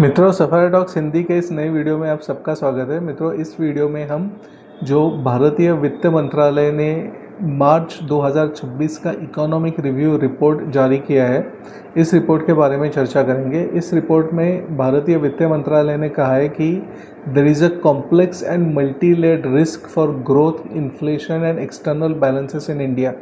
मित्रों, safari talks Hindi के इस नए वीडियो में आप सबका स्वागत है। मित्रों, इस वीडियो में हम जो भारतीय वित्त मंत्रालय ने मार्च 2026 का इकोनॉमिक रिव्यू रिपोर्ट जारी किया है, इस रिपोर्ट के बारे में चर्चा करेंगे। इस रिपोर्ट में भारतीय वित्त मंत्रालय ने कहा है कि there is a complex and multi led risk for growth, inflation and external balances in India.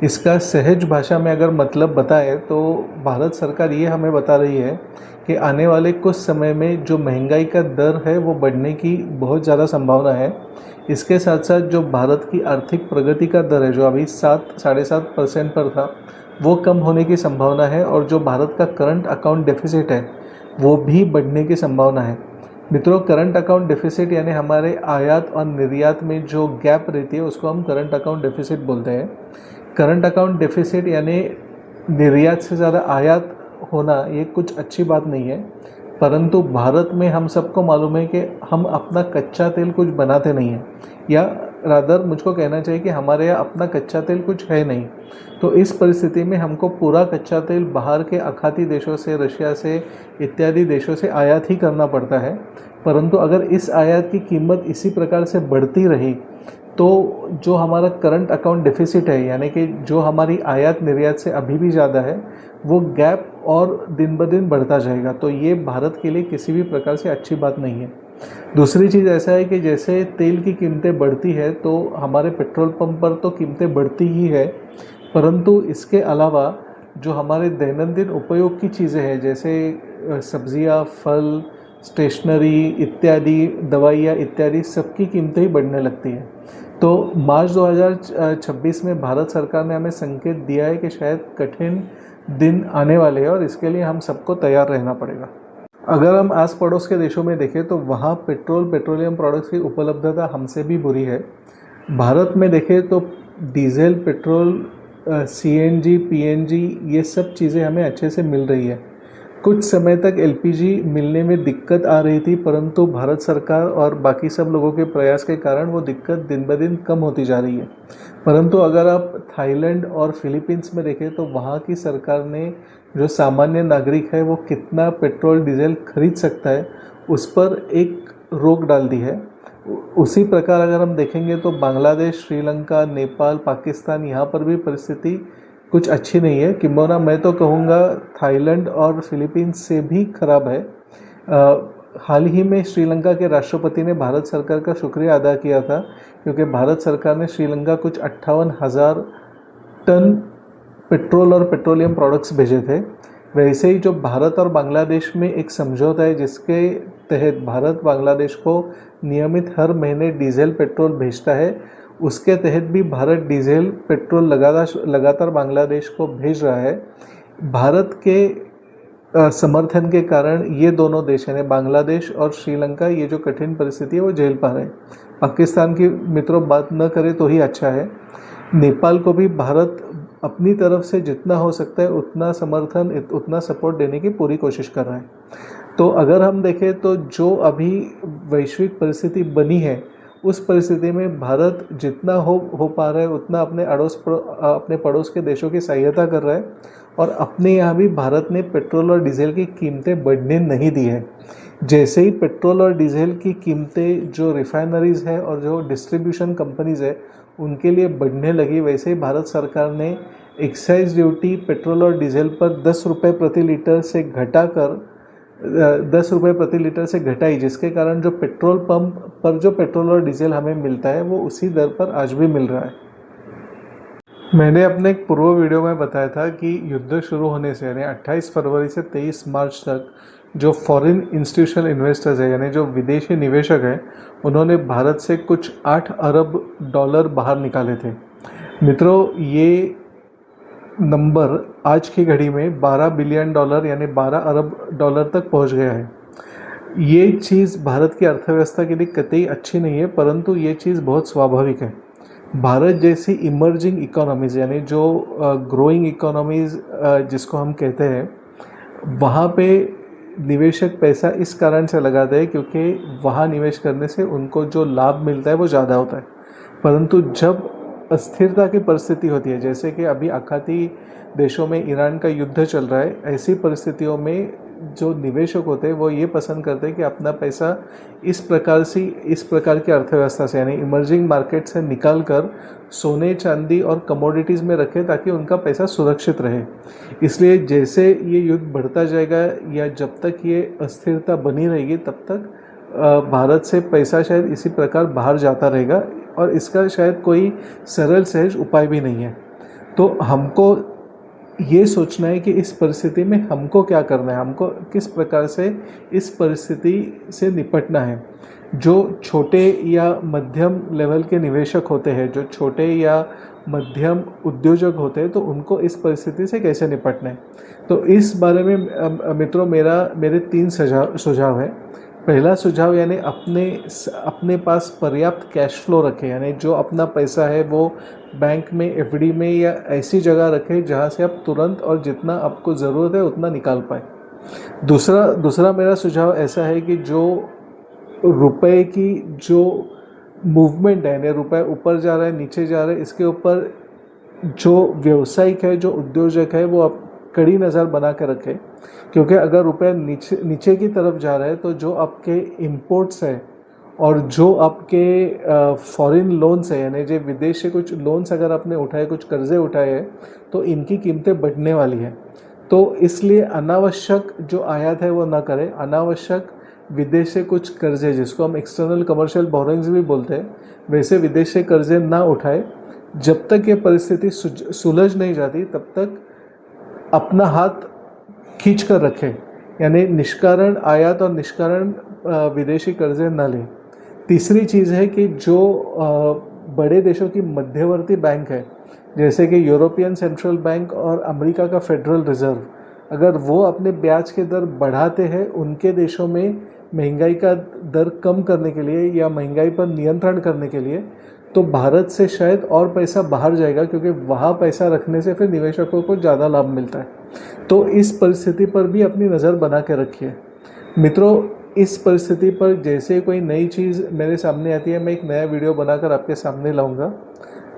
इसका सहज भाषा में अगर मतलब बताएं तो भारत सरकार ये हमें बता रही है कि आने वाले कुछ समय में जो महंगाई का दर है वो बढ़ने की बहुत ज़्यादा संभावना है। इसके साथ साथ जो भारत की आर्थिक प्रगति का दर है, जो अभी 7-7.5% पर था, वो कम होने की संभावना है और जो भारत का करंट अकाउंट डेफिसिट है वो भी बढ़ने की संभावना है। मित्रों, करंट अकाउंट डेफिसिट यानी हमारे आयात और निर्यात में जो गैप रहती है उसको हम करंट अकाउंट डेफिसिट बोलते हैं। करंट अकाउंट डेफिसिट यानी निर्यात से ज़्यादा आयात होना ये कुछ अच्छी बात नहीं है, परंतु भारत में हम सबको मालूम है कि हम अपना कच्चा तेल कुछ बनाते नहीं हैं, या रादर मुझको कहना चाहिए कि हमारे यहाँ अपना कच्चा तेल कुछ है नहीं। तो इस परिस्थिति में हमको पूरा कच्चा तेल बाहर के आखाती देशों से, रशिया से इत्यादि देशों से आयात ही करना पड़ता है। परंतु अगर इस आयात की कीमत इसी प्रकार से बढ़ती रही तो जो हमारा करंट अकाउंट डेफिसिट है, यानी कि जो हमारी आयात निर्यात से अभी भी ज़्यादा है, वो गैप और दिन ब दिन बढ़ता जाएगा। तो ये भारत के लिए किसी भी प्रकार से अच्छी बात नहीं है। दूसरी चीज़ ऐसा है कि जैसे तेल की कीमतें बढ़ती है तो हमारे पेट्रोल पंप पर तो कीमतें बढ़ती ही है, परंतु इसके अलावा जो हमारे दैनंदिन उपयोग की चीज़ें हैं, जैसे सब्जियां, फल, स्टेशनरी इत्यादि, दवाइयाँ इत्यादि, सबकी कीमतें ही बढ़ने लगती हैं। तो मार्च 2026 में भारत सरकार ने हमें संकेत दिया है कि शायद कठिन दिन आने वाले हैं और इसके लिए हम सबको तैयार रहना पड़ेगा। अगर हम आस पड़ोस के देशों में देखें तो वहाँ पेट्रोलियम प्रोडक्ट्स की उपलब्धता हमसे भी बुरी है। भारत में देखें तो डीजल, पेट्रोल, सीएनजी, पीएनजी, ये सब चीज़ें हमें अच्छे से मिल रही है। कुछ समय तक एलपीजी मिलने में दिक्कत आ रही थी, परंतु भारत सरकार और बाकी सब लोगों के प्रयास के कारण वो दिक्कत दिन ब दिन कम होती जा रही है। परंतु अगर आप थाईलैंड और फिलीपींस में देखें तो वहाँ की सरकार ने जो सामान्य नागरिक है वो कितना पेट्रोल डीजल खरीद सकता है उस पर एक रोक डाल दी है। उसी प्रकार अगर हम देखेंगे तो बांग्लादेश, श्रीलंका, नेपाल, पाकिस्तान, यहाँ पर भी परिस्थिति कुछ अच्छी नहीं है। किंबहुना मैं तो कहूँगा थाईलैंड और फिलीपींस से भी खराब है। हाल ही में श्रीलंका के राष्ट्रपति ने भारत सरकार का शुक्रिया अदा किया था, क्योंकि भारत सरकार ने श्रीलंका कुछ 58,000 टन पेट्रोल और पेट्रोलियम प्रोडक्ट्स भेजे थे। वैसे ही जो भारत और बांग्लादेश में एक समझौता है जिसके तहत भारत बांग्लादेश को नियमित हर महीने डीजल पेट्रोल भेजता है, उसके तहत भी भारत डीजल पेट्रोल लगातार बांग्लादेश को भेज रहा है। भारत के समर्थन के कारण ये दोनों देश यानी बांग्लादेश और श्रीलंका ये जो कठिन परिस्थिति है वो झेल पा रहे हैं। पाकिस्तान की मित्रों बात न करे तो ही अच्छा है। नेपाल को भी भारत अपनी तरफ से जितना हो सकता है उतना समर्थन, उतना सपोर्ट देने की पूरी कोशिश कर रहा है। तो अगर हम देखें तो जो अभी वैश्विक परिस्थिति बनी है उस परिस्थिति में भारत जितना हो पा रहा है उतना अपने पड़ोस के देशों की सहायता कर रहा है, और अपने यहाँ भी भारत ने पेट्रोल और डीजल की कीमतें बढ़ने नहीं दी है। जैसे ही पेट्रोल और डीजल की कीमतें जो रिफाइनरीज़ है और जो डिस्ट्रीब्यूशन कंपनीज़ है उनके लिए बढ़ने लगी, वैसे ही भारत सरकार ने एक्साइज ड्यूटी पेट्रोल और डीजल पर 10 रुपये प्रति लीटर से घटाकर 10 रुपये प्रति लीटर से घटाई, जिसके कारण जो पेट्रोल पंप पर जो पेट्रोल और डीजल हमें मिलता है वो उसी दर पर आज भी मिल रहा है। मैंने अपने एक पूर्व वीडियो में बताया था कि युद्ध शुरू होने से यानी 28 फरवरी से 23 मार्च तक जो फॉरेन इंस्टीट्यूशनल इन्वेस्टर्स है यानी जो विदेशी निवेशक हैं, उन्होंने भारत से कुछ 8 अरब डॉलर बाहर निकाले थे। मित्रों, ये नंबर आज की घड़ी में 12 बिलियन डॉलर यानी 12 अरब डॉलर तक पहुंच गया है। ये चीज़ भारत की अर्थव्यवस्था के लिए कतई अच्छी नहीं है, परंतु ये चीज़ बहुत स्वाभाविक है। भारत जैसी इमर्जिंग इकोनॉमीज़ यानी जो ग्रोइंग इकोनॉमीज़ जिसको हम कहते हैं, वहाँ पे निवेशक पैसा इस कारण से लगाते हैं क्योंकि वहाँ निवेश करने से उनको जो लाभ मिलता है वो ज़्यादा होता है। परंतु जब अस्थिरता की परिस्थिति होती है, जैसे कि अभी आखाती देशों में ईरान का युद्ध चल रहा है, ऐसी परिस्थितियों में जो निवेशक होते हैं वो ये पसंद करते हैं कि अपना पैसा इस प्रकार की अर्थव्यवस्था से यानी इमर्जिंग मार्केट से निकाल कर सोने चांदी और कमोडिटीज़ में रखें ताकि उनका पैसा सुरक्षित रहे। इसलिए जैसे ये युद्ध बढ़ता जाएगा या जब तक ये अस्थिरता बनी रहेगी तब तक भारत से पैसा शायद इसी प्रकार बाहर जाता रहेगा और इसका शायद कोई सरल सहज उपाय भी नहीं है। तो हमको ये सोचना है कि इस परिस्थिति में हमको क्या करना है, हमको किस प्रकार से इस परिस्थिति से निपटना है। जो छोटे या मध्यम लेवल के निवेशक होते हैं, जो छोटे या मध्यम उद्योजक होते हैं, तो उनको इस परिस्थिति से कैसे निपटना है। तो इस बारे में मित्रों मेरे 3 सुझाव हैं। पहला सुझाव यानी अपने पास पर्याप्त कैश फ्लो रखें, यानी जो अपना पैसा है वो बैंक में, एफडी में या ऐसी जगह रखें जहाँ से आप तुरंत और जितना आपको ज़रूरत है उतना निकाल पाए। दूसरा मेरा सुझाव ऐसा है कि जो रुपए की जो मूवमेंट है, यानी रुपए ऊपर जा रहा है नीचे जा रहा है, इसके ऊपर जो व्यावसायिक है, जो उद्योजक है, वो आप कड़ी नज़र बना के रखें। क्योंकि अगर रुपए नीचे की तरफ जा रहा है तो जो आपके इंपोर्ट्स है और जो आपके फॉरेन लोन्स है, यानी जो विदेश से कुछ लोन्स अगर आपने उठाए, कुछ कर्जे उठाए हैं, तो इनकी कीमतें बढ़ने वाली हैं। तो इसलिए अनावश्यक जो आयात है वो ना करें। अनावश्यक विदेश से कुछ कर्जे, जिसको हम एक्सटर्नल कमर्शियल बोरोइंग्स भी बोलते हैं, वैसे विदेश से कर्जे ना उठाए। जब तक ये परिस्थिति सुलझ नहीं जाती तब तक अपना हाथ खींच कर रखें, यानी निष्कारण आयात और निष्कारण विदेशी कर्जे न लें। तीसरी चीज़ है कि जो बड़े देशों की मध्यवर्ती बैंक है, जैसे कि यूरोपियन सेंट्रल बैंक और अमेरिका का फेडरल रिजर्व, अगर वो अपने ब्याज के दर बढ़ाते हैं उनके देशों में महंगाई का दर कम करने के लिए या महंगाई पर नियंत्रण करने के लिए, तो भारत से शायद और पैसा बाहर जाएगा, क्योंकि वहाँ पैसा रखने से फिर निवेशकों को ज़्यादा लाभ मिलता है। तो इस परिस्थिति पर भी अपनी नज़र बना के रखिए। मित्रों, इस परिस्थिति पर जैसे कोई नई चीज़ मेरे सामने आती है, मैं एक नया वीडियो बनाकर आपके सामने लाऊंगा।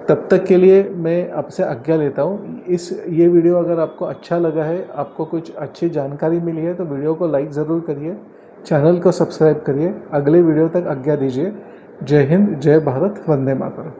तब तक के लिए मैं आपसे आज्ञा लेता हूँ। ये वीडियो अगर आपको अच्छा लगा है, आपको कुछ अच्छी जानकारी मिली है, तो वीडियो को लाइक ज़रूर करिए, चैनल को सब्सक्राइब करिए। अगले वीडियो तक आज्ञा दीजिए। जय हिंद, जय भारत, वंदे मातरम।